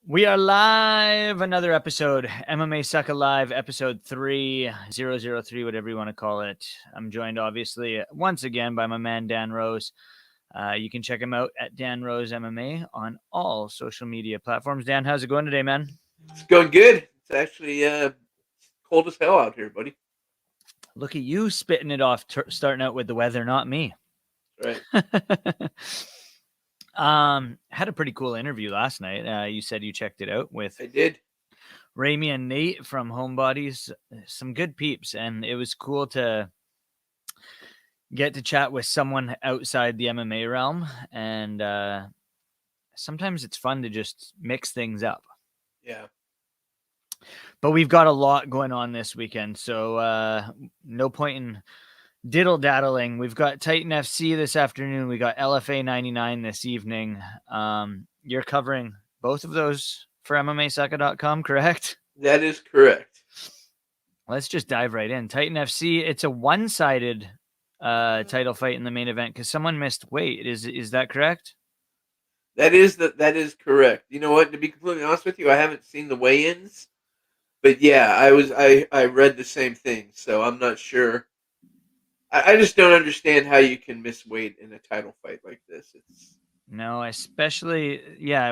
We are live. Another episode. MMASucka Live, episode 3003, whatever you want to call it. I'm joined, obviously, once again by my man, Dan Rose. You can check him out at Dan Rose MMA on all social media platforms. Dan, how's it going today, man? It's going good. It's actually cold as hell out here, buddy. Look at you spitting it off, starting out with the weather, not me. Right. Had a pretty cool interview last night. You said you checked it out with I did. Ramy and Nate from Homebodies. Some good peeps, and it was cool to get to chat with someone outside the MMA realm. And sometimes it's fun to just mix things up. Yeah. But we've got a lot going on this weekend, so no point in diddle daddling. We've got Titan FC this afternoon. We got LFA 99 this evening. You're covering both of those for MMASucka.com, correct? That is correct. Let's just dive right in. Titan FC, it's a one-sided title fight in the main event because someone missed weight. Is that correct? That is correct. You know what? To be completely honest with you, I haven't seen the weigh-ins, but yeah, I read the same thing, so I'm not sure. I just don't understand how you can miss weight in a title fight like this. No, especially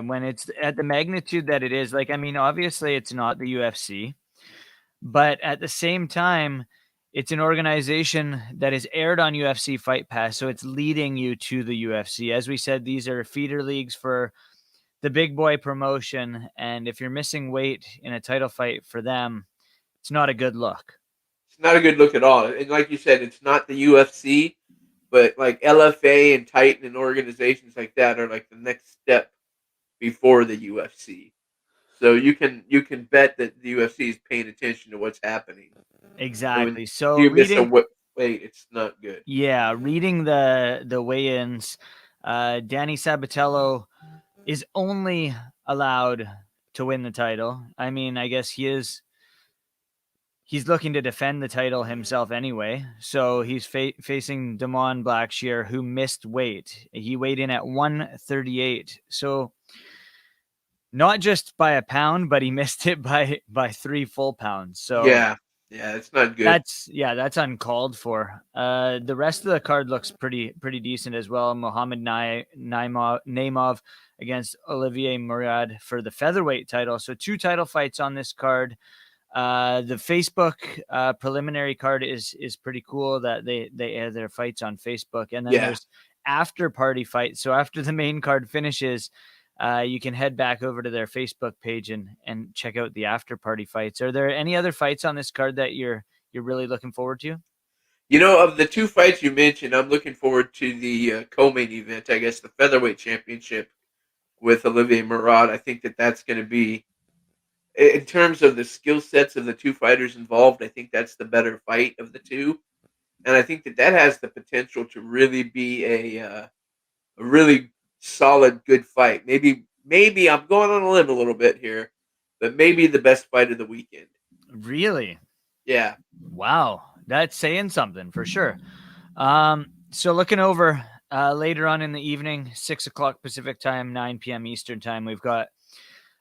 when it's at the magnitude that it is. Like, I mean, obviously it's not the UFC, but at the same time, it's an organization that is aired on UFC Fight Pass, so it's leading you to the UFC. As we said, these are feeder leagues for the big boy promotion, and if you're missing weight in a title fight for them, it's not a good look. It's not a good look at all. And like you said, it's not the UFC, but like LFA and Titan and organizations like that are like the next step before the UFC. So you can bet that the UFC is paying attention to what's happening. So when Exactly. So you miss a reading, weight, it's not good. reading the weigh-ins, Danny Sabatello is only allowed to win the title. I mean, I guess he's looking to defend the title himself anyway. So he's facing Damon Blackshear, who missed weight. He weighed in at 138. So not just by a pound, but he missed it by 3 full pounds. So Yeah, it's not good. that's uncalled for. The rest of the card looks pretty decent as well. Mohamed Naimov against Olivier Murad for the featherweight title. So 2 title fights on this card. The Facebook preliminary card is pretty cool that they air their fights on Facebook, and then there's after party fights. So after the main card finishes, you can head back over to their Facebook page and check out the after party fights. Are there any other fights on this card that you're really looking forward to? You know, of the 2 fights you mentioned, I'm looking forward to the co-main event. I guess the featherweight championship with Olivier Murad. I think that's going to be, in terms of the skill sets of the 2 fighters involved, I think that's the better fight of the 2, and I think that has the potential to really be a really solid, good fight. Maybe I'm going on a limb a little bit here, but maybe the best fight of the weekend. Really? Yeah. Wow, that's saying something for sure. So looking over later on in the evening, 6:00 Pacific time, 9 p.m. Eastern time, we've got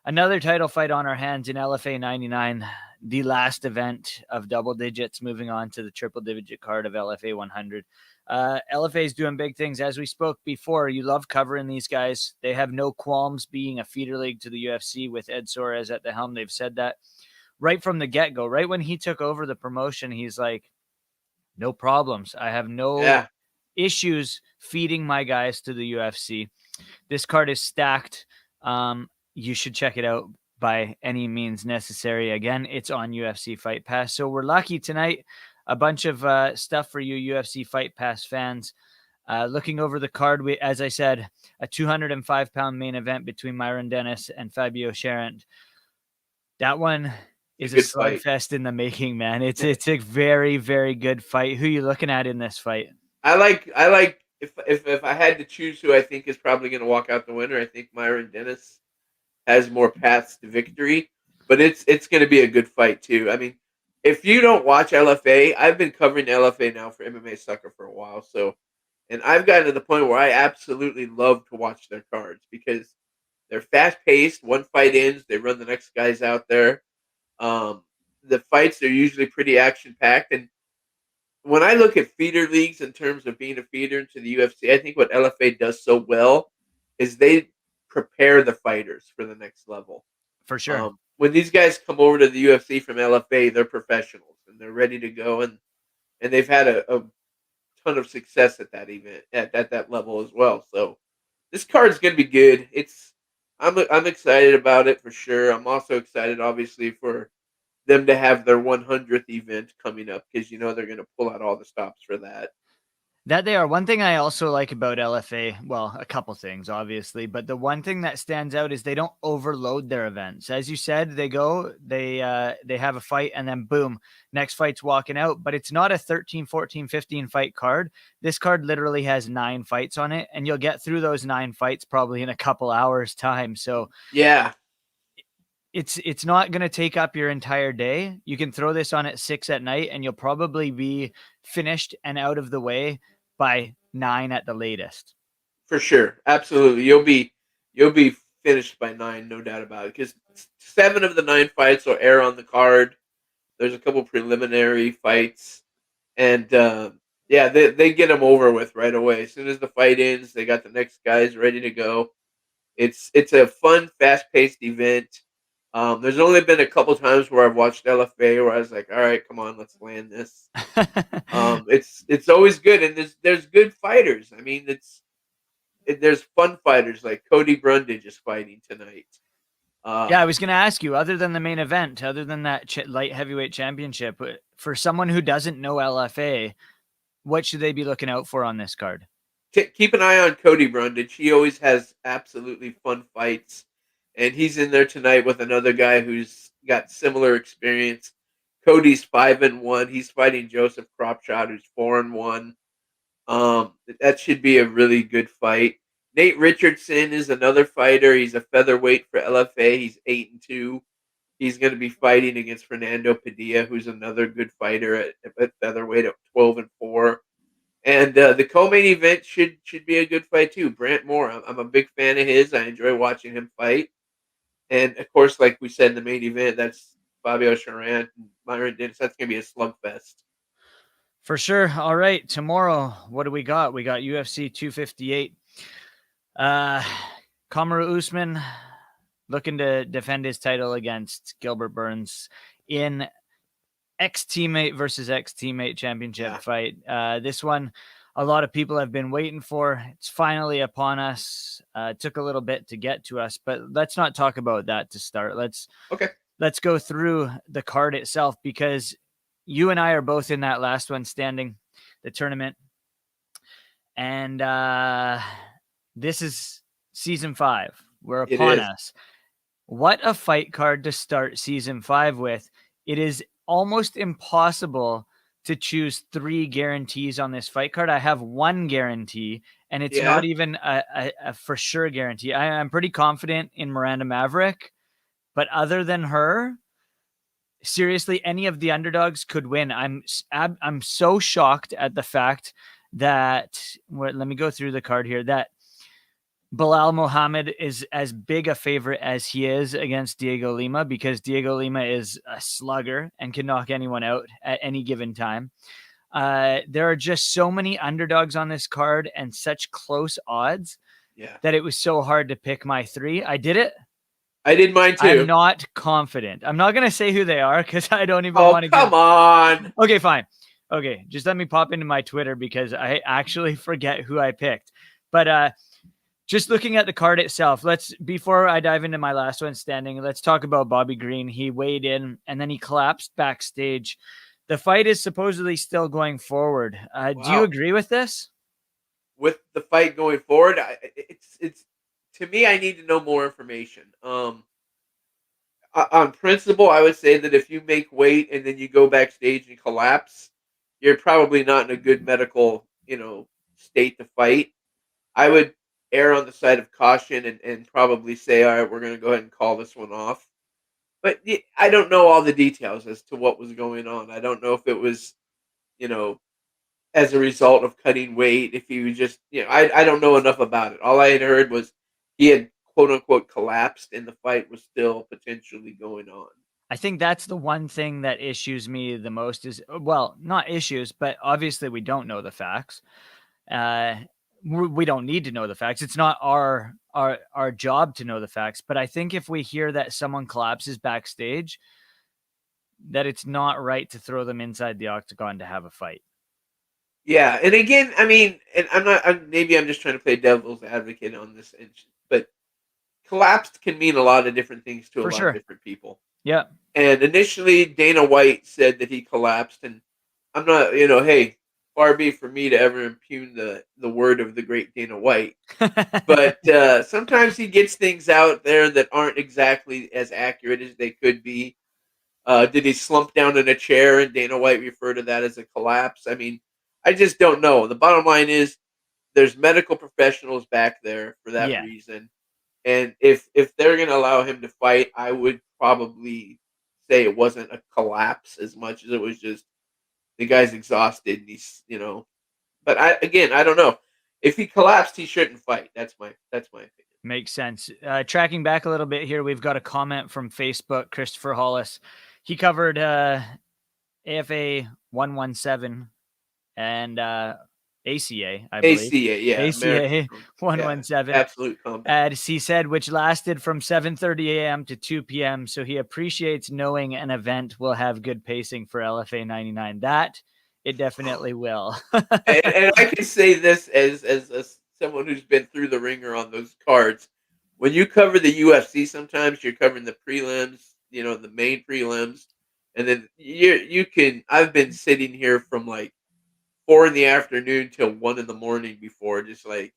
another title fight on our hands in LFA 99, the last event of double digits, moving on to the triple digit card of LFA 100. LFA is doing big things. As we spoke before, you love covering these guys. They have no qualms being a feeder league to the UFC with Ed Soares at the helm. They've said that right from the get-go. Right when he took over the promotion, he's like, no problems. I have no issues feeding my guys to the UFC. This card is stacked. You should check it out by any means necessary. Again, it's on UFC Fight Pass. So we're lucky tonight. A bunch of stuff for you UFC Fight Pass fans. Looking over the card, as I said, a 205-pound main event between Myron Dennis and Fabio Cherant. That one is a slugfest in the making, man. It's a very, very good fight. Who are you looking at in this fight? I like if I had to choose who I think is probably going to walk out the winner, I think Myron Dennis has more paths to victory, but it's going to be a good fight too. I mean, if you don't watch LFA, I've been covering LFA now for MMASucka for a while, and I've gotten to the point where I absolutely love to watch their cards because They're fast paced. One fight ends, they run the next guys out there. Um, the fights are usually pretty action packed. And when I look at feeder leagues in terms of being a feeder into the UFC, I think what LFA does so well is they prepare the fighters for the next level. For sure. When these guys come over to the UFC from LFA, they're professionals and they're ready to go, and they've had a ton of success at that event at that level as well. So this card's going to be good. I'm excited about it for sure. I'm also excited, obviously, for them to have their 100th event coming up because they're going to pull out all the stops for that. That they are. One thing I also like about LFA, well, a couple things, obviously, but the one thing that stands out is they don't overload their events. As you said, they have a fight and then boom, next fight's walking out, but it's not a 13, 14, 15 fight card. This card literally has 9 fights on it, and you'll get through those 9 fights probably in a couple hours time. So yeah, it's not going to take up your entire day. You can throw this on at 6 at night and you'll probably be finished and out of the way by 9 at the latest. for sure. Absolutely. You'll be finished by 9, no doubt about it, because 7 of the 9 fights will air on the card. There's a couple preliminary fights, and yeah, they get them over with right away. As soon as the fight ends, they got the next guys ready to go. It's a fun, fast paced event. There's only been a couple times where I've watched LFA where I was like, all right, come on, let's land this. It's always good, and there's good fighters. I mean, there's fun fighters like Cody Brundage is fighting tonight. Yeah, I was going to ask you, other than the main event, other than that light heavyweight championship, for someone who doesn't know LFA, what should they be looking out for on this card? Keep an eye on Cody Brundage. He always has absolutely fun fights, and he's in there tonight with another guy who's got similar experience. Cody's 5-1. He's fighting Joseph Cropshot, who's 4-1. That should be a really good fight. Nate Richardson is another fighter. He's a featherweight for LFA. He's 8-2. He's going to be fighting against Fernando Padilla, who's another good fighter at featherweight at 12-4. And the co-main event should be a good fight too. Brent Moore, I'm a big fan of his. I enjoy watching him fight. And of course, like we said in the main event, that's Fabio Charant and Myron Dennis. That's going to be a slugfest. For sure. All right. Tomorrow, what do we got? We got UFC 258. Kamaru Usman looking to defend his title against Gilbert Burns in ex-teammate versus ex-teammate championship fight. This one, a lot of people have been waiting for. It's finally upon us. It took a little bit to get to us, but let's not talk about that to start. Let's go through the card itself, because you and I are both in that last one standing, the tournament. And this is season 5. We're upon us. What a fight card to start season 5 with. It is almost impossible to choose 3 guarantees on this fight card. I have 1 guarantee, and it's not even a for sure guarantee. I'm pretty confident in Miranda Maverick, but other than her, seriously, any of the underdogs could win. I'm so shocked at the fact that, let me go through the card here, that Bilal Muhammad is as big a favorite as he is against Diego Lima, because Diego Lima is a slugger and can knock anyone out at any given time. There are just so many underdogs on this card and such close odds that it was so hard to pick my 3. I did it. I did mine too. I'm not confident. I'm not going to say who they are because I don't even want to. Come on. Okay, fine. Okay, just let me pop into my Twitter because I actually forget who I picked. But just looking at the card itself, before I dive into my last one standing, let's talk about Bobby Green. He weighed in and then he collapsed backstage. The fight is supposedly still going forward. Do you agree with this? With the fight going forward, it's to me, I need to know more information. On principle, I would say that if you make weight and then you go backstage and collapse, you're probably not in a good medical, state to fight. I would err on the side of caution and probably say, all right, we're going to go ahead and call this one off. But I don't know all the details as to what was going on. I don't know if it was, as a result of cutting weight, if he was just, I don't know enough about it. All I had heard was he had quote unquote collapsed and the fight was still potentially going on. I think that's the one thing that issues me the most is, well, not issues, but obviously we don't know the facts. We don't need to know the facts. It's not our job to know the facts. But I think if we hear that someone collapses backstage, that it's not right to throw them inside the octagon to have a fight. Yeah, and again, I mean, and maybe I'm just trying to play devil's advocate on this, but collapsed can mean a lot of different things to a lot of different people. Yeah. And initially, Dana White said that he collapsed, and I'm not, hey, far be for me to ever impugn the word of the great Dana White. But sometimes he gets things out there that aren't exactly as accurate as they could be. Did he slump down in a chair and Dana White refer to that as a collapse? I mean, I just don't know. The bottom line is there's medical professionals back there for that reason. And if they're going to allow him to fight, I would probably say it wasn't a collapse as much as it was just the guy's exhausted. And he's, but I don't know. If he collapsed, he shouldn't fight. That's my opinion. Makes sense. Tracking back a little bit here, we've got a comment from Facebook, Christopher Hollis. He covered AFA 117 and ACA, I believe. ACA, yeah. ACA 117. Absolute combat. As he said, which lasted from 7:30 a.m. to 2 p.m. So he appreciates knowing an event will have good pacing for LFA 99. That it definitely will. and I can say this as someone who's been through the ringer on those cards. When you cover the UFC, sometimes you're covering the prelims, the main prelims, and then you can. I've been sitting here from like 4 p.m. till 1 a.m. before, just like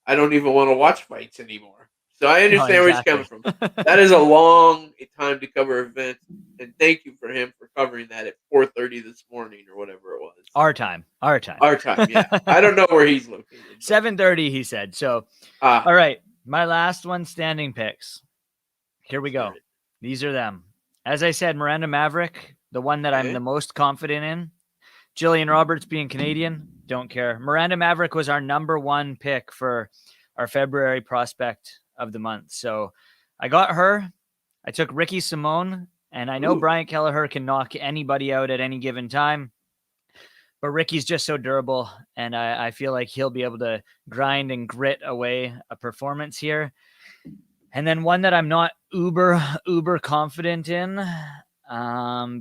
I don't even want to watch fights anymore. So I understand where he's coming from. That is a long time to cover events, and thank you for him for covering that at 4:30 this morning or whatever it was. Our time. Yeah. I don't know where he's located. 7:30, he said. So, all right, my last one standing picks. Here we go. These are them. As I said, Miranda Maverick, the one that I'm the most confident in. Jillian Roberts being Canadian, don't care. Miranda Maverick was our number one pick for our February prospect of the month. So I got her. I took Ricky Simone, and I know Brian Kelleher can knock anybody out at any given time, but Ricky's just so durable, and I feel like he'll be able to grind and grit away a performance here. And then one that I'm not uber confident in,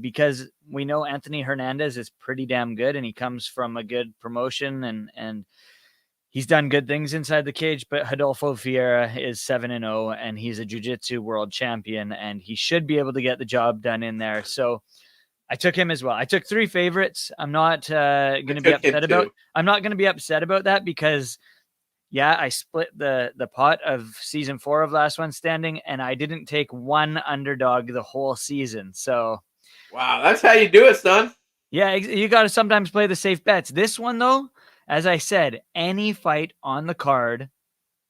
because we know Anthony Hernandez is pretty damn good, and he comes from a good promotion, and he's done good things inside the cage. But Rodolfo Vieira is 7-0, and he's a jiu-jitsu world champion, and he should be able to get the job done in there. So I took him as well. I took 3 favorites. I'm not going to be upset about. I'm not going to be upset about that because, yeah, I split the pot of season 4 of Last One Standing, and I didn't take one underdog the whole season. So, wow, that's how you do it, son. Yeah, you got to sometimes play the safe bets. This one, though, as I said, any fight on the card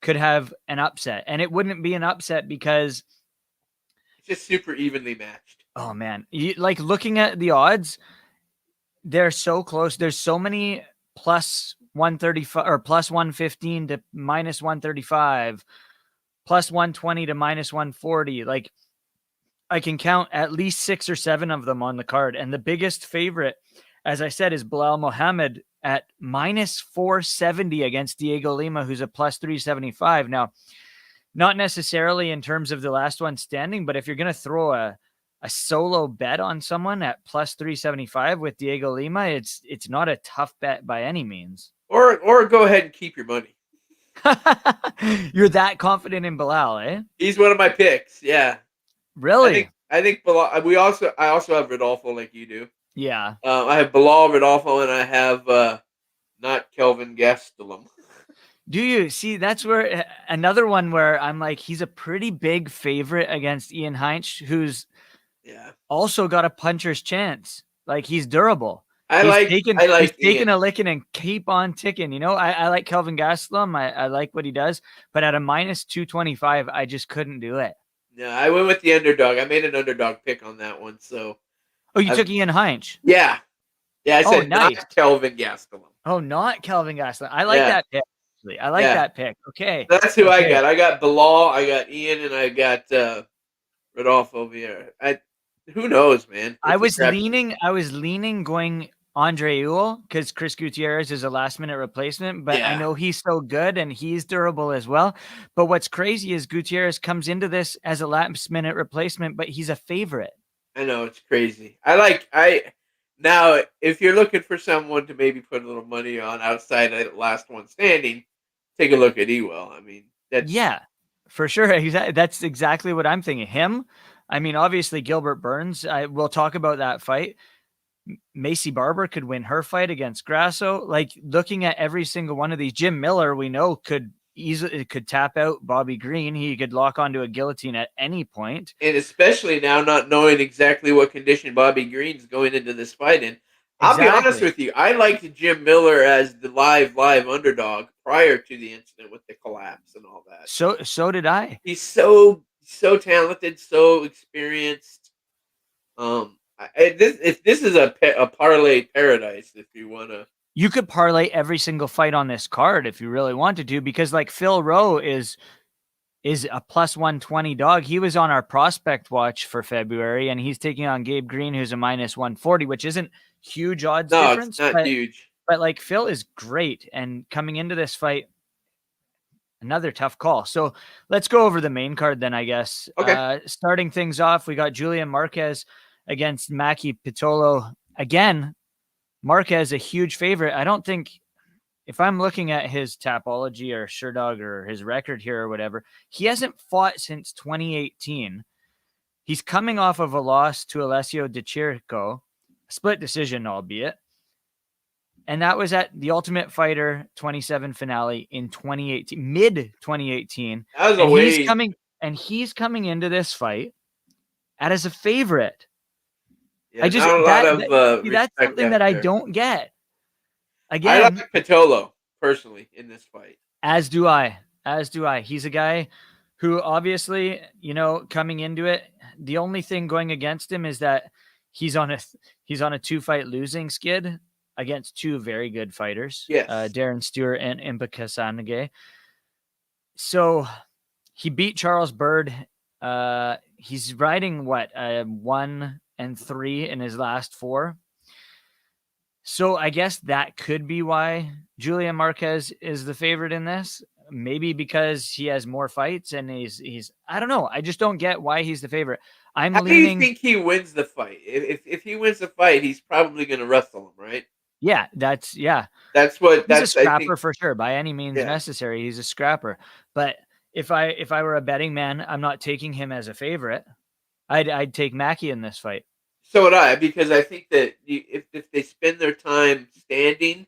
could have an upset, and it wouldn't be an upset because it's just super evenly matched. Oh man, like looking at the odds, they're so close. There's so many plus 135 or plus 115 to minus 135, plus 120 to minus 140. Like I can count at least 6 or 7 of them on the card, and the biggest favorite, as I said, is Bilal Mohammed at minus 470 against Diego Lima, who's a plus 375. Now, not necessarily in terms of the Last One Standing, but if you're going to throw a solo bet on someone at plus 375 with Diego Lima, it's not a tough bet by any means. Or go ahead and keep your money. You're that confident in Bilal, eh? He's one of my picks. Yeah. Really? I think Bilal. I also have Rodolfo like you do. Yeah. I have Bilal, Rodolfo, and I have not Kelvin Gastelum. Do you see? That's where another one where I'm like, he's a pretty big favorite against Ian Heinz, who's also got a puncher's chance. Like he's durable. He's taking a licking and keep on ticking. You know, I like Kelvin Gastelum. I like what he does, but at a minus 225, I just couldn't do it. No, I went with the underdog. I made an underdog pick on that one. So, you took Ian Heinz. Yeah. I said nice. Not Kelvin Gastelum. Oh, not Kelvin Gastelum. I like that pick. actually. I like that pick. Okay. That's who I got. I got Bilal, I got Ian, and I got Rodolfo Vieira. Who knows, man? I was leaning going Andre Ul because Chris Gutierrez is a last minute replacement, but I know he's so good and he's durable as well. But what's crazy is Gutierrez comes into this as a last minute replacement, but he's a favorite. I know, it's crazy. Now if you're looking for someone to maybe put a little money on outside of last one standing, take a look at Ewell. I mean, for sure. That's exactly what I'm thinking. Him. I mean, obviously Gilbert Burns. We'll talk about that fight. Macy Barber could win her fight against Grasso. Like looking at every single one of these, Jim Miller, we know could tap out Bobby Green. He could lock onto a guillotine at any point. And especially now not knowing exactly what condition Bobby Green's going into this fight in. I'll be honest with you. I liked Jim Miller as the live underdog prior to the incident with the collapse and all that. So did I. He's so talented, so experienced. If this is a parlay paradise, if you want to. You could parlay every single fight on this card if you really wanted to, because like Phil Rowe is a plus 120 dog. He was on our prospect watch for February, and he's taking on Gabe Green, who's a minus 140, which isn't huge odds difference. No, it's not huge. But like Phil is great, and coming into this fight, another tough call. So let's go over the main card then, I guess. Okay. Starting things off, we got Julian Marquez against Mackie Pitolo. Again, Marquez, a huge favorite. I don't think, if I'm looking at his Tapology or Sherdog or his record here or whatever, he hasn't fought since 2018. He's coming off of a loss to Alessio Di Chirico, split decision, albeit. And that was at the Ultimate Fighter 27 finale in 2018, mid 2018. That was a ways. He's coming into this fight as a favorite. Yeah, that's something that I don't get. Again, I like Pitolo personally in this fight. As do I. He's a guy who obviously, coming into it, the only thing going against him is that he's on a 2-fight losing skid against two very good fighters. Yes. Darren Stewart and Impa Kasanage. So he beat Charles Byrd. He's riding 1-3 in his last 4. So I guess that could be why Julian Marquez is the favorite in this. Maybe because he has more fights and he's I don't know. I just don't get why he's the favorite. How do you think he wins the fight? If he wins the fight, he's probably going to wrestle him, right? Yeah, that's he's a scrapper for sure. By any means necessary, he's a scrapper. But if I were a betting man, I'm not taking him as a favorite. I'd take Mackie in this fight. So would I, because I think that if they spend their time standing,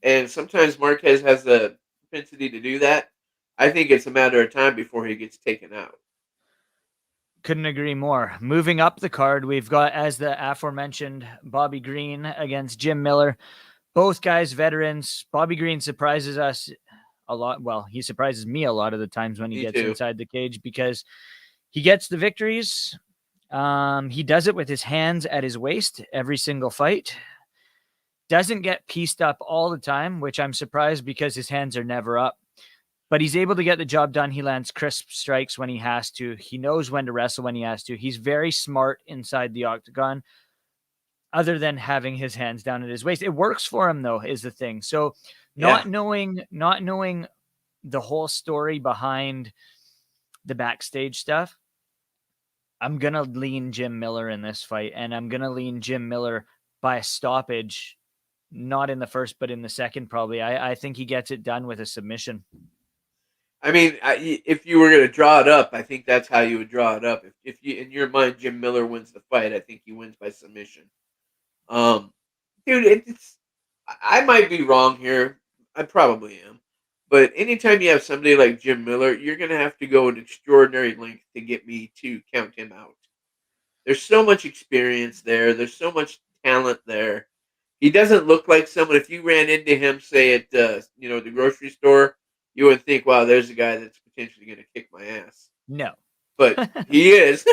and sometimes Marquez has the propensity to do that, I think it's a matter of time before he gets taken out. Couldn't agree more. Moving up the card, we've got, as the aforementioned, Bobby Green against Jim Miller. Both guys veterans. Bobby Green surprises us a lot. Well, he surprises me a lot of the times when he gets inside the cage because he gets the victories. He does it with his hands at his waist every single fight. Doesn't get pieced up all the time, which I'm surprised because his hands are never up. But he's able to get the job done. He lands crisp strikes when he has to. He knows when to wrestle when he has to. He's very smart inside the octagon, other than having his hands down at his waist. It works for him, though, is the thing. So not knowing the whole story behind the backstage stuff, I'm going to lean Jim Miller in this fight, and I'm going to lean Jim Miller by a stoppage, not in the first, but in the second, probably. I think he gets it done with a submission. I mean, if you were going to draw it up, I think that's how you would draw it up. If you, in your mind, Jim Miller wins the fight, I think he wins by submission. Dude, I might be wrong here. I probably am. But anytime you have somebody like Jim Miller, you're going to have to go an extraordinary length to get me to count him out. There's so much experience there. There's so much talent there. He doesn't look like someone, if you ran into him, say, at the grocery store, you would think, wow, there's a guy that's potentially going to kick my ass. No. But he is.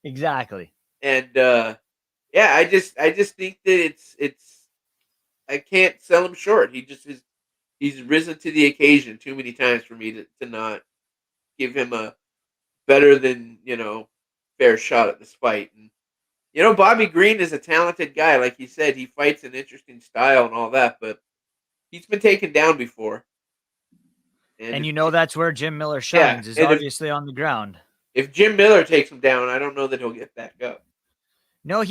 Exactly. And, I just think that it's I can't sell him short. He's He's risen to the occasion too many times for me to not give him a better than, fair shot at this fight. And, Bobby Green is a talented guy. Like you said, he fights an interesting style and all that, but he's been taken down before. And if, that's where Jim Miller yeah, shines, is and obviously on the ground. if Jim Miller takes him down, I don't know that he'll get back up. No,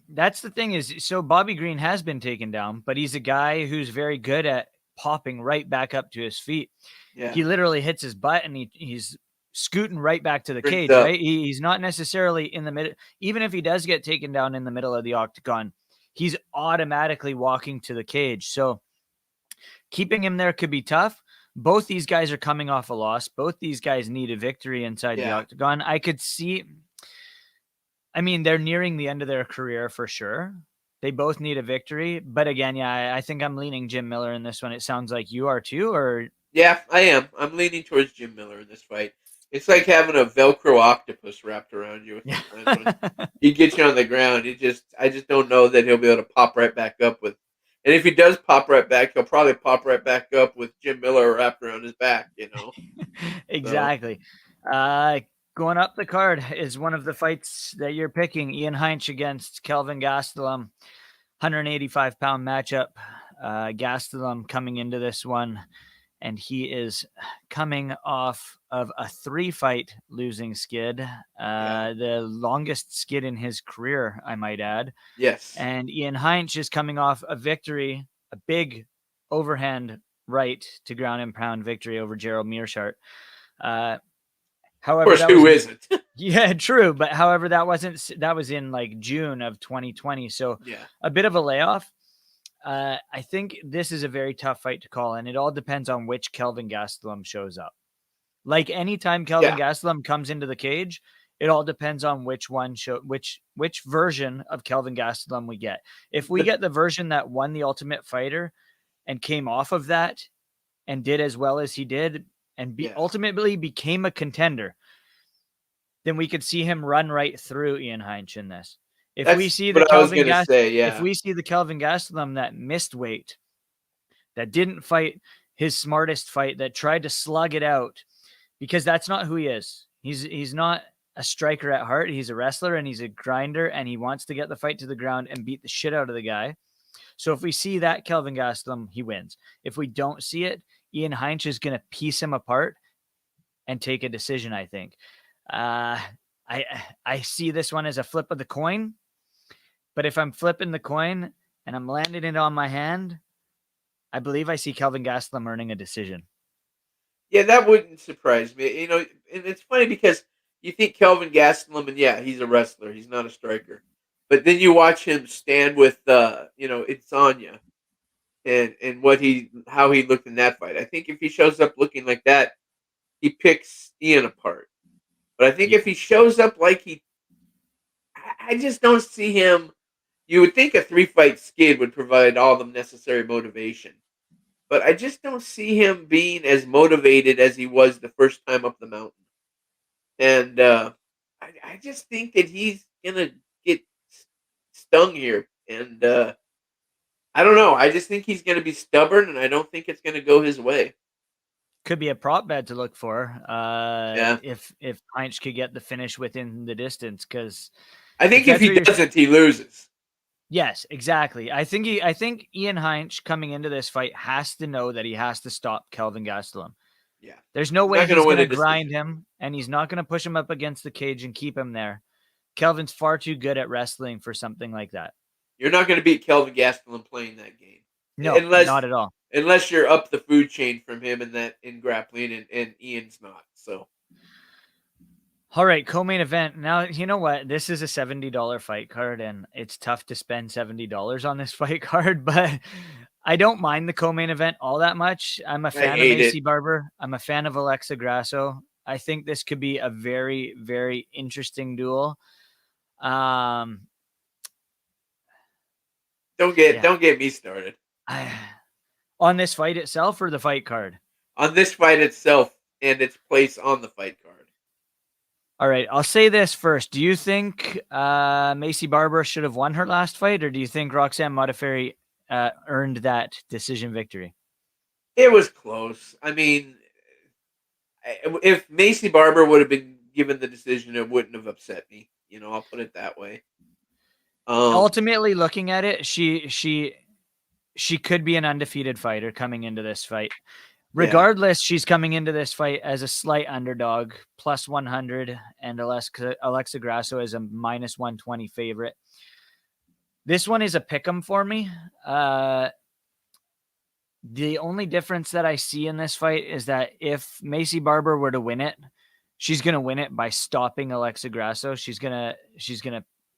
that's the thing is, so Bobby Green has been taken down, but he's a guy who's very good at popping right back up to his feet. Yeah. He literally hits his butt and he's scooting right back to the cage, up. right? He's not necessarily in the middle. Even if he does get taken down in the middle of the octagon, he's automatically walking to the cage. So keeping him there could be tough. Both these guys are coming off a loss. Both these guys need a victory inside the octagon. I could see, I mean, they're nearing the end of their career for sure. They both need a victory. But again, I think I'm leaning Jim Miller in this one. It sounds like you are too, or? Yeah, I am. I'm leaning towards Jim Miller in this fight. It's like having a Velcro octopus wrapped around you. He gets you on the ground. I just don't know that he'll be able to pop right back up with. And if he does pop right back, he'll probably pop right back up with Jim Miller wrapped around his back. Exactly. So. Going up the card is one of the fights that you're picking. Ian Heinisch against Kelvin Gastelum, 185-pound matchup. Gastelum coming into this one, and he is coming off of a 3-fight losing skid, the longest skid in his career, I might add. Yes. And Ian Heinisch is coming off a victory, a big overhand right to ground and pound victory over Gerald Meerschaert. However, of course, who isn't? Yeah, true. But however, that was in like June of 2020. So a bit of a layoff. I think this is a very tough fight to call, and it all depends on which Kelvin Gastelum shows up. Like anytime Kelvin Gastelum comes into the cage, it all depends on which version of Kelvin Gastelum we get. If we get the version that won the Ultimate Fighter and came off of that and did as well as he did and ultimately became a contender, then we could see him run right through Ian Heinisch in this. If we see the Kelvin Gastelum that missed weight, that didn't fight his smartest fight, that tried to slug it out, because that's not who he is. He's not a striker at heart. He's a wrestler and he's a grinder, and he wants to get the fight to the ground and beat the shit out of the guy. So if we see that Kelvin Gastelum, he wins. If we don't see it, Ian Heinisch is going to piece him apart and take a decision, I think. I see this one as a flip of the coin, but if I'm flipping the coin and I'm landing it on my hand, I believe I see Kelvin Gastelum earning a decision. Yeah, that wouldn't surprise me. And it's funny because you think Kelvin Gastelum, and he's a wrestler. He's not a striker. But then you watch him stand with, Insania and how he looked in that fight. I think if he shows up looking like that, he picks Ian apart. But I think if he shows up like I just don't see him. You would think a 3-fight skid would provide all the necessary motivation. But I just don't see him being as motivated as he was the first time up the mountain. And I just think that he's going to get stung here. And I don't know. I just think he's going to be stubborn, and I don't think it's going to go his way. Could be a prop bet to look for if Heinisch could get the finish within the distance, because I think if he doesn't, he loses. Yes, exactly. I think Ian Heinisch coming into this fight has to know that he has to stop Kelvin Gastelum. Yeah. There's no way he's going to grind him, and he's not going to push him up against the cage and keep him there. Kelvin's far too good at wrestling for something like that. You're not going to beat Kelvin Gastelum playing that game. No, not at all. Unless you're up the food chain from him in grappling, and Ian's not. So. All right, co-main event. Now, you know what? This is a $70 fight card, and it's tough to spend $70 on this fight card, but I don't mind the co-main event all that much. I'm a fan of Macy Barber. I'm a fan of Alexa Grasso. I think this could be a very, very interesting duel. Don't get me started. On this fight itself or the fight card? On this fight itself and its place on the fight card. All right, I'll say this first. Do you think Macy Barber should have won her last fight, or do you think Roxanne Modafferi earned that decision victory? It was close. I mean, if Macy Barber would have been given the decision, it wouldn't have upset me. I'll put it that way. Ultimately, looking at it, she could be an undefeated fighter coming into this fight. Yeah, Regardless, she's coming into this fight as a slight underdog, plus 100, and Alexa Grasso is a minus 120 favorite. This one is a pick'em for me. The only difference that I see in this fight is that if Macy Barber were to win it, she's gonna win it by stopping Alexa Grasso. She's gonna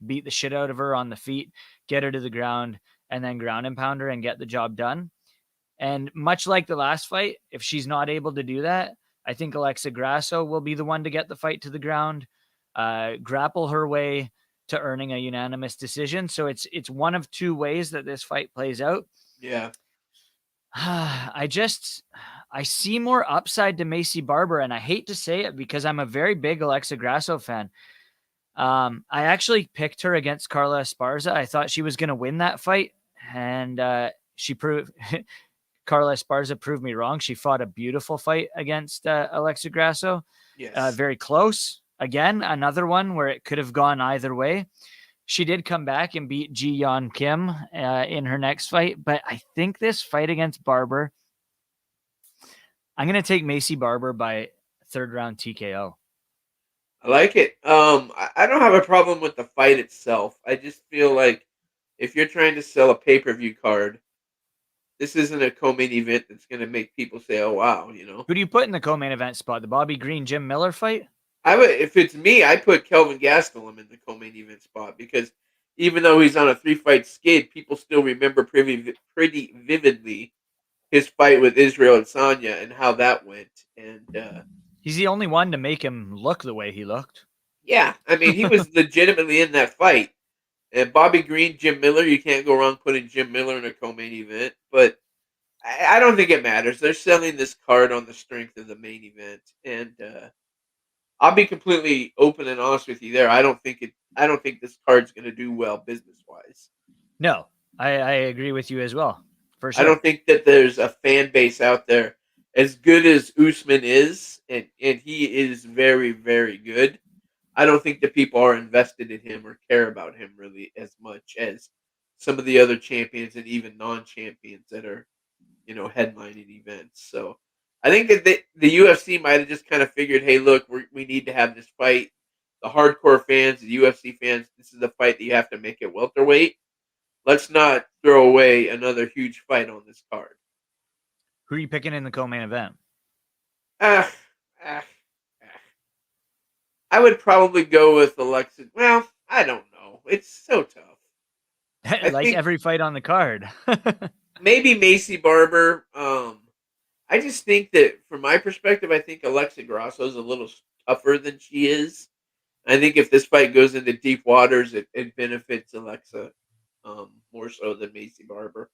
beat the shit out of her on the feet, get her to the ground, and then ground and pound her and get the job done. And much like the last fight, if she's not able to do that, I think Alexa Grasso will be the one to get the fight to the ground, grapple her way to earning a unanimous decision. So it's one of two ways that this fight plays out. yeah. I see more upside to Macy Barber, and I hate to say it because I'm a very big Alexa Grasso fan. I actually picked her against Carla Esparza. I thought she was going to win that fight, and she proved Carla Esparza proved me wrong. She fought a beautiful fight against Alexa Grasso. Yes. Very close. Again, another one where it could have gone either way. She did come back and beat Ji Yeon Kim in her next fight, but I think this fight against Barber, I'm going to take Macy Barber by third round TKO. I like it. I don't have a problem with the fight itself. I just feel like if you're trying to sell a pay-per-view card, this isn't a co-main event that's going to make people say, "Oh wow," Who do you put in the co-main event spot? The Bobby Green Jim Miller fight? I would, if it's me, I put Kelvin Gastelum in the co-main event spot because even though he's on a 3-fight skid, people still remember pretty vividly his fight with Israel Adesanya and how that went. And He's the only one to make him look the way he looked. yeah, I mean, he was legitimately in that fight. And Bobby Green, Jim Miller, you can't go wrong putting Jim Miller in a co-main event. But I don't think it matters. They're selling this card on the strength of the main event, and I'll be completely open and honest with you there. I don't think this card's going to do well business wise. No, I agree with you as well. For sure. I don't think that there's a fan base out there as good as Usman is, and he is very, very good. I don't think that people are invested in him or care about him really as much as some of the other champions and even non-champions that are, headlining events. So I think that the UFC might have just kind of figured, hey, look, we need to have this fight. The hardcore fans, the UFC fans, this is the fight that you have to make it welterweight. Let's not throw away another huge fight on this card. Who are you picking in the co-main event? Ah, ah, ah. I would probably go with Alexa. Well, I don't know. It's so tough. Like every fight on the card. Maybe Macy Barber. I just think that from my perspective, I think Alexa Grasso is a little tougher than she is. I think if this fight goes into deep waters, it benefits Alexa more so than Macy Barber.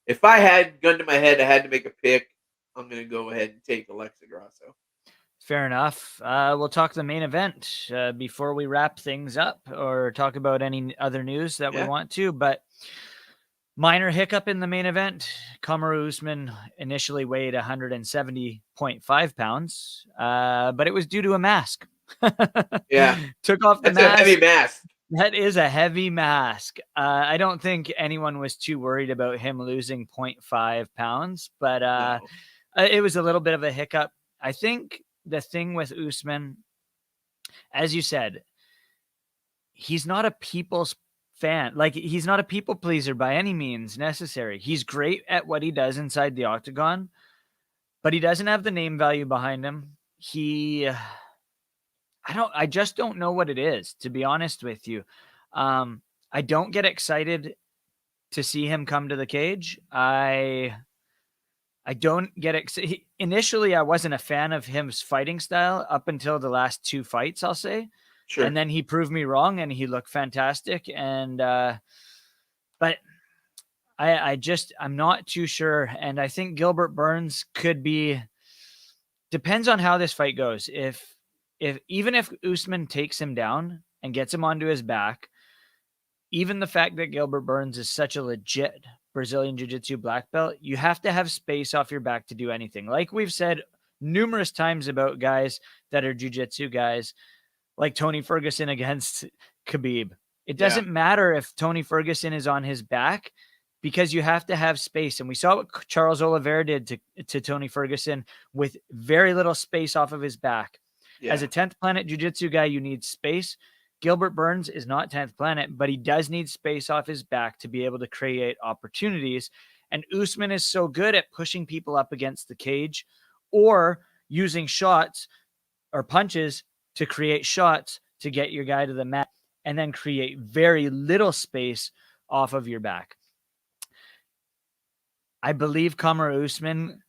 If I had gun to my head, I had to make a pick. I'm going to go ahead and take Alexa Grasso. Fair enough. We'll talk the main event before we wrap things up or talk about any other news that we want to. But minor hiccup in the main event. Kamaru Usman initially weighed 170.5 pounds, but it was due to a mask. Yeah. Took off the mask. That's a heavy mask. That is a heavy mask. I don't think anyone was too worried about him losing 0.5 pounds, but No. It was a little bit of a hiccup. I think the thing with Usman, as you said, he's not a people's fan. Like, he's not a people pleaser by any means necessary. He's great at what he does inside the octagon, but he doesn't have the name value behind him. I just don't know what it is, to be honest with you. I don't get excited to see him come to the cage. I don't get excited. Initially, I wasn't a fan of his fighting style up until the last 2 fights, I'll say. Sure. And then he proved me wrong and he looked fantastic. And, but I'm not too sure. And I think Gilbert Burns depends on how this fight goes. Even if Usman takes him down and gets him onto his back, even the fact that Gilbert Burns is such a legit Brazilian Jiu-Jitsu black belt, you have to have space off your back to do anything. Like we've said numerous times about guys that are Jiu-Jitsu guys, like Tony Ferguson against Khabib. It doesn't matter if Tony Ferguson is on his back because you have to have space. And we saw what Charles Oliveira did to Tony Ferguson with very little space off of his back. Yeah. As a 10th Planet Jiu-Jitsu guy, you need space. Gilbert Burns is not 10th Planet, but he does need space off his back to be able to create opportunities. And Usman is so good at pushing people up against the cage or using shots or punches to create shots to get your guy to the mat and then create very little space off of your back. I believe Kamaru Usman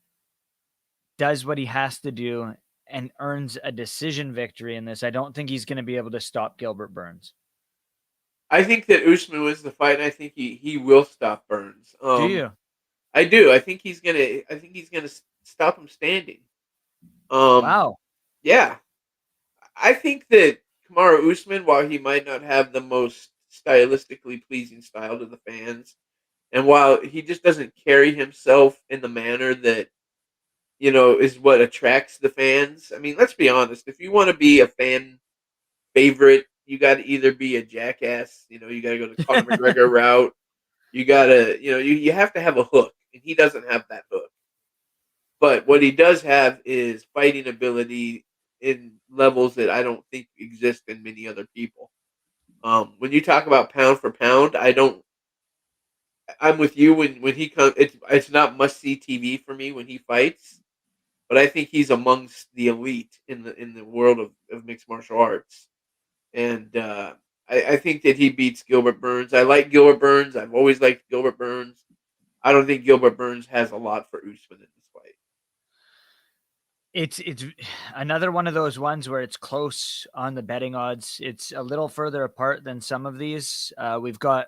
does what he has to do and earns a decision victory in this. I don't think he's going to be able to stop Gilbert Burns. I think that Usman wins the fight, and I think he will stop Burns. Do you? I do. I think he's gonna stop him standing. Wow. Yeah. I think that Kamaru Usman, while he might not have the most stylistically pleasing style to the fans, and while he just doesn't carry himself in the manner that, is what attracts the fans. I mean, let's be honest. If you want to be a fan favorite, you got to either be a jackass, you got to go the Conor McGregor route. You got to, you have to have a hook, and he doesn't have that hook. But what he does have is fighting ability in levels that I don't think exist in many other people. When you talk about pound for pound, I'm with you when he comes. It's not must see TV for me when he fights, but I think he's amongst the elite in the world of mixed martial arts, and I think that he beats Gilbert Burns. I like Gilbert Burns. I've always liked Gilbert Burns. I don't think Gilbert Burns has a lot for Usman in this fight. It's another one of those ones where it's close on the betting odds. It's a little further apart than some of these. We've got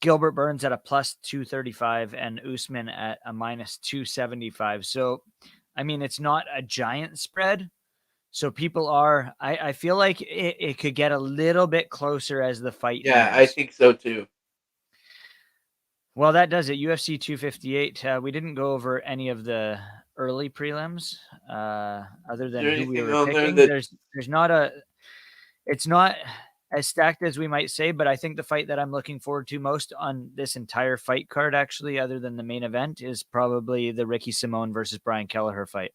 Gilbert Burns at a plus 235 and Usman at a minus 275. So, I mean, it's not a giant spread. So people are, I feel like it could get a little bit closer as the fight Yeah, nears. I think so too. Well, that does it. UFC 258. We didn't go over any of the early prelims, other than who we were picking. There's not it's not as stacked as we might say, but I think the fight that I'm looking forward to most on this entire fight card, actually, other than the main event, is probably the Ricky Simone versus Brian Kelleher fight.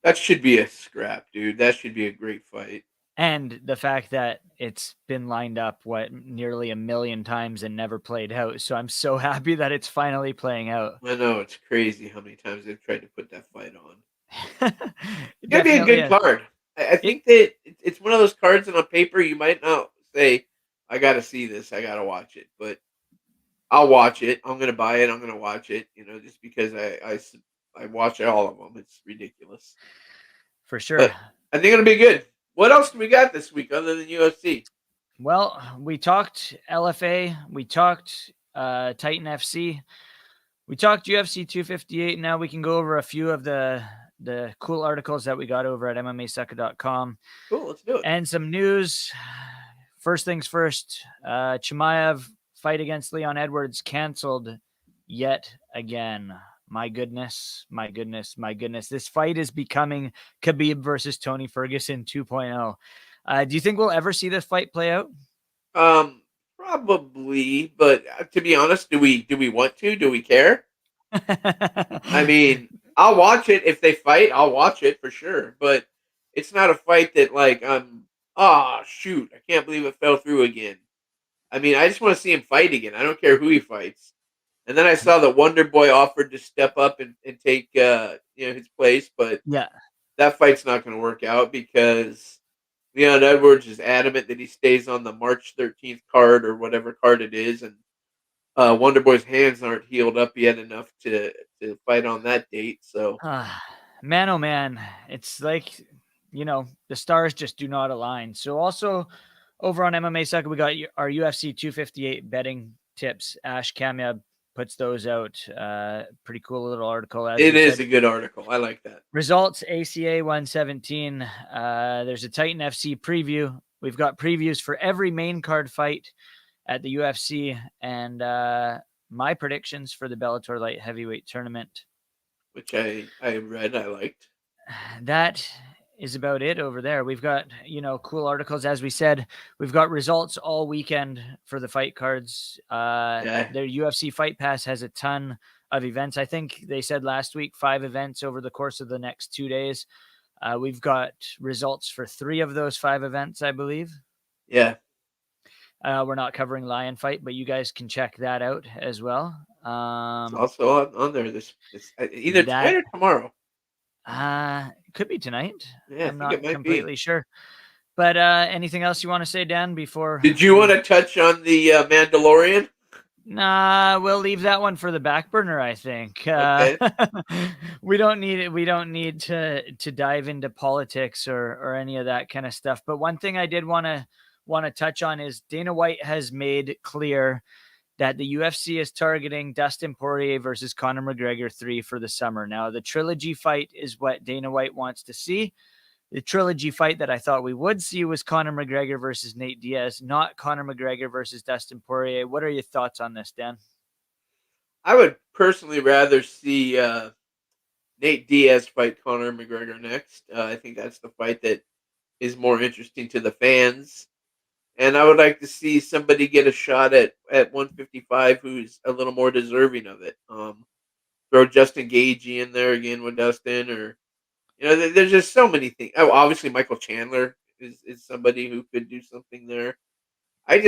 That should be a scrap, dude. That should be a great fight. And the fact that it's been lined up, nearly 1 million times and never played out. So I'm so happy that it's finally playing out. I know, it's crazy how many times they've tried to put that fight on. It's going to be a good card. I think that it's one of those cards that on paper you might not say, I got to see this, I got to watch it. But I'll watch it. I'm going to buy it. I'm going to watch it, just because I watch all of them. It's ridiculous. For sure. But I think it'll be good. What else do we got this week other than UFC? Well, we talked LFA. We talked Titan FC. We talked UFC 258. Now we can go over a few of the cool articles that we got over at MMASucka.com. Cool, let's do it. And some news. First things first, Chimaev fight against Leon Edwards canceled yet again. My goodness. This fight is becoming Khabib versus Tony Ferguson 2.0. Do you think we'll ever see this fight play out? Probably, but to be honest, do we want to? Do we care? I mean, I'll watch it if they fight. I'll watch it for sure, but it's not a fight that shoot, I can't believe it fell through again. I mean, I just want to see him fight again. I don't care who he fights. And then I saw that Wonder Boy offered to step up and take his place, but yeah, that fight's not going to work out because Leon Edwards is adamant that he stays on the March 13th card or whatever card it is, and Wonder Boy's hands aren't healed up yet enough to fight on that date. So, man, oh man, it's like the stars just do not align. So also over on MMASucka, we got our UFC 258 betting tips. Ash Kamya puts those out. Pretty cool little article. It is a good article. I like that. Results ACA 117. There's a Titan FC preview. We've got previews for every main card fight at the UFC, and my predictions for the Bellator light heavyweight tournament. Which I read, I liked. That is about it over there. We've got, cool articles. As we said, we've got results all weekend for the fight cards. Their UFC Fight Pass has a ton of events. I think they said last week 5 events over the course of the next 2 days. We've got results for 3 of those 5 events, I believe. Yeah. We're not covering Lion Fight, but you guys can check that out as well. It's also on there this either tonight or tomorrow. It could be tonight. Yeah, I'm not completely sure. But anything else you want to say, Dan, before? Did you want to touch on the Mandalorian? Nah, we'll leave that one for the back burner, I think. Okay. We don't need it. We don't need to dive into politics or any of that kind of stuff. But one thing I did want to touch on is Dana White has made clear that the UFC is targeting Dustin Poirier versus Conor McGregor 3 for the summer. Now, the trilogy fight is what Dana White wants to see. The trilogy fight that I thought we would see was Conor McGregor versus Nate Diaz, not Conor McGregor versus Dustin Poirier. What are your thoughts on this, Dan? I would personally rather see Nate Diaz fight Conor McGregor next. I think that's the fight that is more interesting to the fans. And I would like to see somebody get a shot at 155 who's a little more deserving of it. Throw Justin Gaethje in there again with Dustin, or there's just so many things. Oh, obviously Michael Chandler is somebody who could do something there. I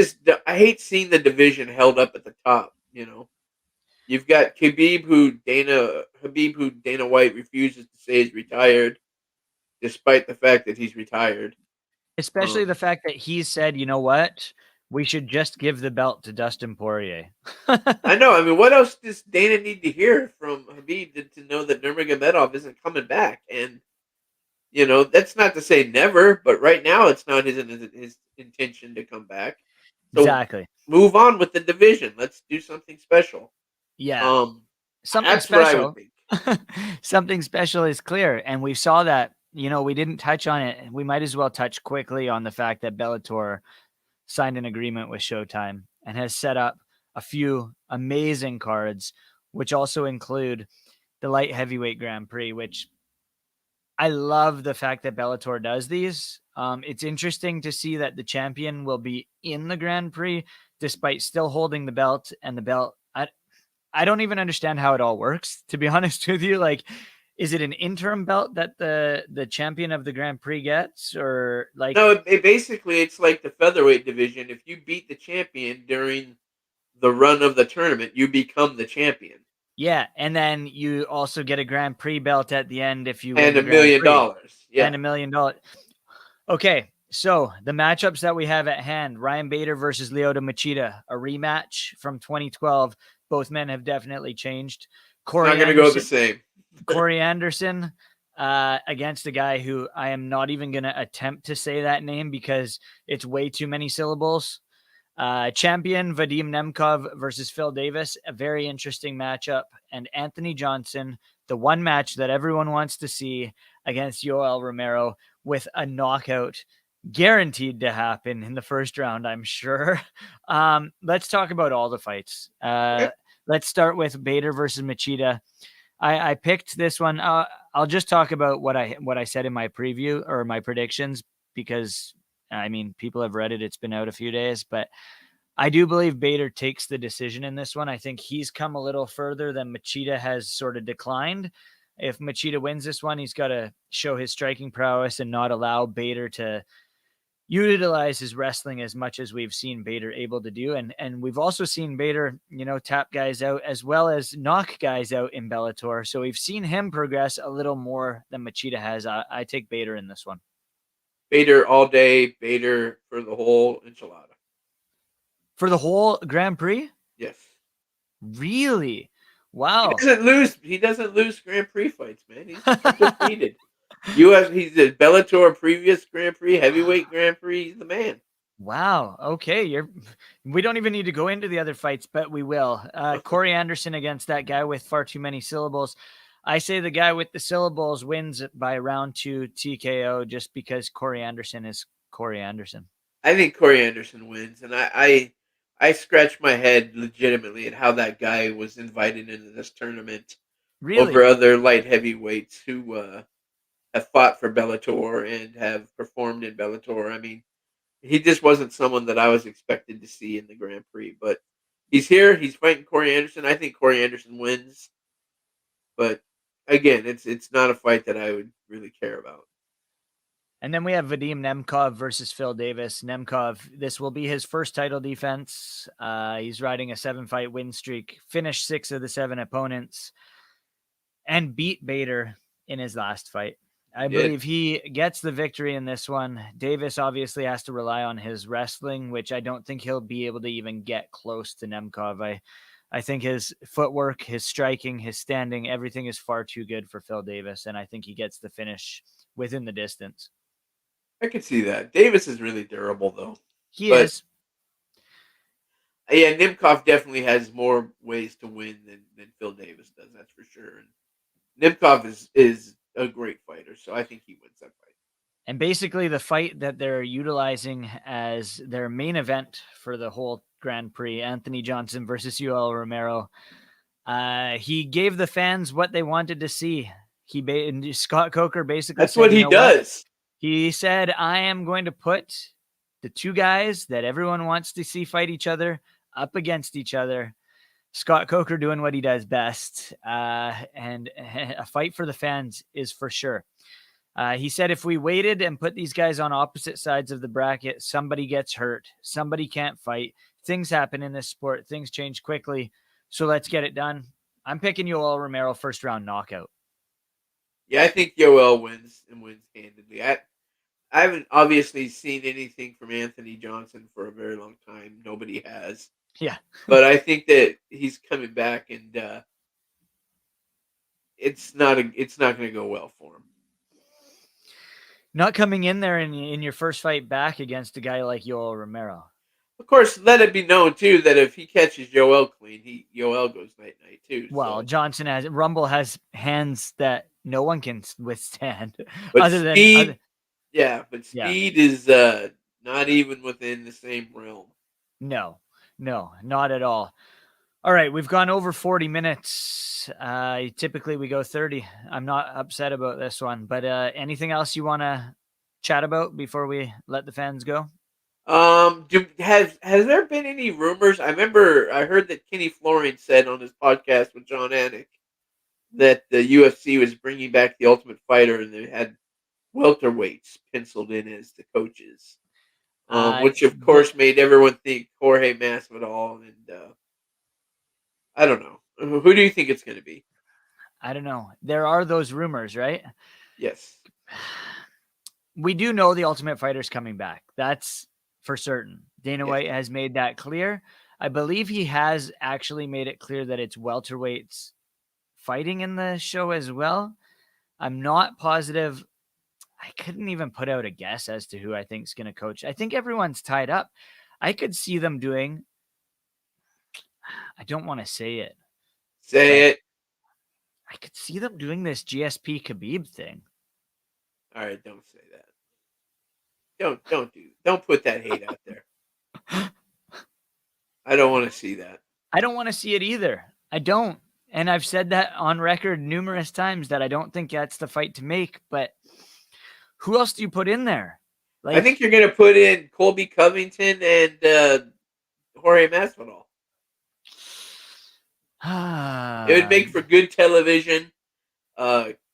hate seeing the division held up at the top. You've got Khabib who Dana White refuses to say is retired, despite the fact that he's retired. Especially the fact that he said, you know what? We should just give the belt to Dustin Poirier. I know. I mean, what else does Dana need to hear from Khabib to know that Nurmagomedov isn't coming back? And, that's not to say never, but right now it's not his intention to come back. So exactly. Move on with the division. Let's do something special. Yeah. Something that's special. What I would think. Something special is clear. And we saw that. We didn't touch on it. We might as well touch quickly on the fact that Bellator signed an agreement with Showtime and has set up a few amazing cards, which also include the light heavyweight Grand Prix, which I love the fact that Bellator does these. It's interesting to see that the champion will be in the Grand Prix despite still holding the belt, and the belt. I don't even understand how it all works, to be honest with you. Like, is it an interim belt that the champion of the Grand Prix gets, or like? No, it's like the featherweight division. If you beat the champion during the run of the tournament, you become the champion. Yeah, and then you also get a Grand Prix belt at the end if you win $1 million. Yeah, and $1 million. Okay, so the matchups that we have at hand: Ryan Bader versus Leota Machida, a rematch from 2012. Both men have definitely changed. Corey not going to go the same. Corey Anderson against a guy who I am not even going to attempt to say that name because it's way too many syllables. Champion Vadim Nemkov versus Phil Davis, a very interesting matchup. And Anthony Johnson, the one match that everyone wants to see, against Ul Romero with a knockout guaranteed to happen in the first round, I'm sure. Let's talk about all the fights. Let's start with Bader versus Machida. I picked this one. I'll just talk about what I said in my preview or my predictions, because I mean, people have read it. It's been out a few days, but I do believe Bader takes the decision in this one. I think he's come a little further than Machida has sort of declined. If Machida wins this one, he's got to show his striking prowess and not allow Bader to utilize his wrestling as much as we've seen Bader able to do. And we've also seen Bader, tap guys out as well as knock guys out in Bellator. So we've seen him progress a little more than Machida has. I take Bader in this one. Bader all day, Bader for the whole enchilada. For the whole Grand Prix? Yes. Really? Wow. He doesn't lose Grand Prix fights, man. He's undefeated. He's a Bellator previous Grand Prix, heavyweight Grand Prix. He's the man. Wow. Okay. We don't even need to go into the other fights, but we will. Corey Anderson against that guy with far too many syllables. I say the guy with the syllables wins by round 2 TKO just because Corey Anderson is Corey Anderson. I think Corey Anderson wins, and I I scratched my head legitimately at how that guy was invited into this tournament over Really? other light heavyweights who have fought for Bellator and have performed in Bellator. I mean, he just wasn't someone that I was expected to see in the Grand Prix, but he's here. He's fighting Corey Anderson. I think Corey Anderson wins, but again, it's not a fight that I would really care about. And then we have Vadim Nemkov versus Phil Davis. Nemkov, this will be his first title defense. He's riding a 7-fight win streak, finished 6 of the 7 opponents, and beat Bader in his last fight. I believe he gets the victory in this one. Davis obviously has to rely on his wrestling, which I don't think he'll be able to even get close to Nemkov. I think his footwork, his striking, his standing, everything is far too good for Phil Davis, and I think he gets the finish within the distance. I can see that. Davis is really durable, though. He is. Yeah, Nemkov definitely has more ways to win than Phil Davis does. That's for sure. And Nemkov is a great fighter, so I think he wins that fight. And basically, the fight that they're utilizing as their main event for the whole Grand Prix, Anthony Johnson versus Ul Romero, he gave the fans what they wanted to see. Scott Coker basically that's what he does. He said, I am going to put the two guys that everyone wants to see fight each other up against each other. Scott Coker doing what he does best. And a fight for the fans is for sure. He said, if we waited and put these guys on opposite sides of the bracket, somebody gets hurt. Somebody can't fight. Things happen in this sport. Things change quickly. So let's get it done. I'm picking Ul Romero first round knockout. Yeah, I think Yoel wins and wins handedly. I haven't obviously seen anything from Anthony Johnson for a very long time. Nobody has. Yeah. But I think that he's coming back, and it's not going to go well for him. Not coming in there in your first fight back against a guy like Ul Romero. Of course, let it be known too that if he catches Yoel clean, Yoel goes night too. Well, so. Rumble has hands that no one can withstand. But speed is not even within the same realm. No, not at all. All right, we've gone over 40 minutes. Typically we go 30. I'm not upset about this one, but anything else you want to chat about before we let the fans go? Has there been any rumors? I heard that Kenny Florian said on his podcast with John Anik that the UFC was bringing back the Ultimate Fighter, and they had welterweights penciled in as the coaches, which of course made everyone think Jorge Masvidal, and I don't know. Who do you think it's going to be? I don't know. There are those rumors, right? Yes. We do know the Ultimate Fighter's coming back. That's for certain. Dana White has made that clear. I believe he has actually made it clear that it's welterweights fighting in the show as well. I'm not positive. I couldn't even put out a guess as to who I think is going to coach. I think everyone's tied up. I could see them doing, I don't want to say it. Say it. I could see them doing this GSP Khabib thing. All right, don't say that. Don't put that hate out there. I don't want to see that. I don't want to see it either. I don't. And I've said that on record numerous times that I don't think that's the fight to make, but who else do you put in there? I think you're going to put in Colby Covington and Jorge Masvidal. It would make for good television.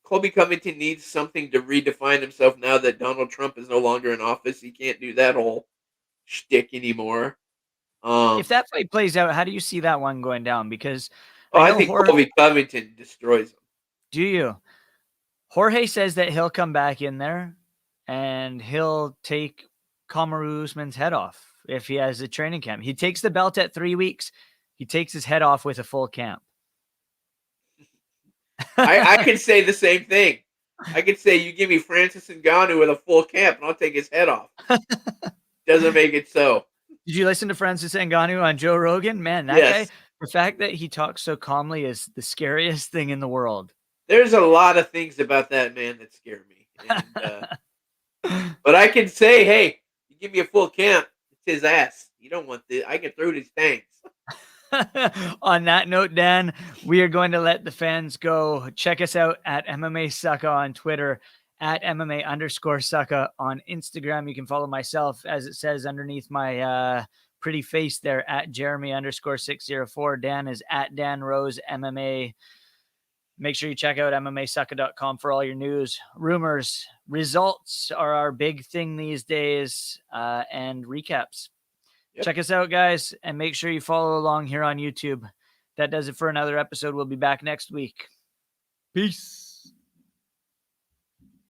Colby Covington needs something to redefine himself now that Donald Trump is no longer in office. He can't do that whole shtick anymore. If that fight plays out, how do you see that one going down? Because I think Colby Covington destroys him. Do you? Jorge says that he'll come back in there and he'll take Kamaru Usman's head off if he has a training camp. He takes the belt at 3 weeks. He takes his head off with a full camp. I could say the same thing. I could say you give me Francis Ngannou with a full camp and I'll take his head off. Doesn't make it so. Did you listen to Francis Ngannou on Joe Rogan? Man, that guy, the fact that he talks so calmly is the scariest thing in the world. There's a lot of things about that man that scare me. And, but I can say, hey, you give me a full camp, it's his ass. You don't want this. I can throw these tanks. On that note, Dan, we are going to let the fans go. Check us out at MMASucka on Twitter, at MMA_Sucka on Instagram. You can follow myself, as it says underneath my pretty face there, at Jeremy_604. Dan is at Dan Rose MMA. Make sure you check out MMASucka.com for all your news, rumors, results are our big thing these days, and recaps. Yep. Check us out, guys, and make sure you follow along here on YouTube. That does it for another episode. We'll be back next week. Peace.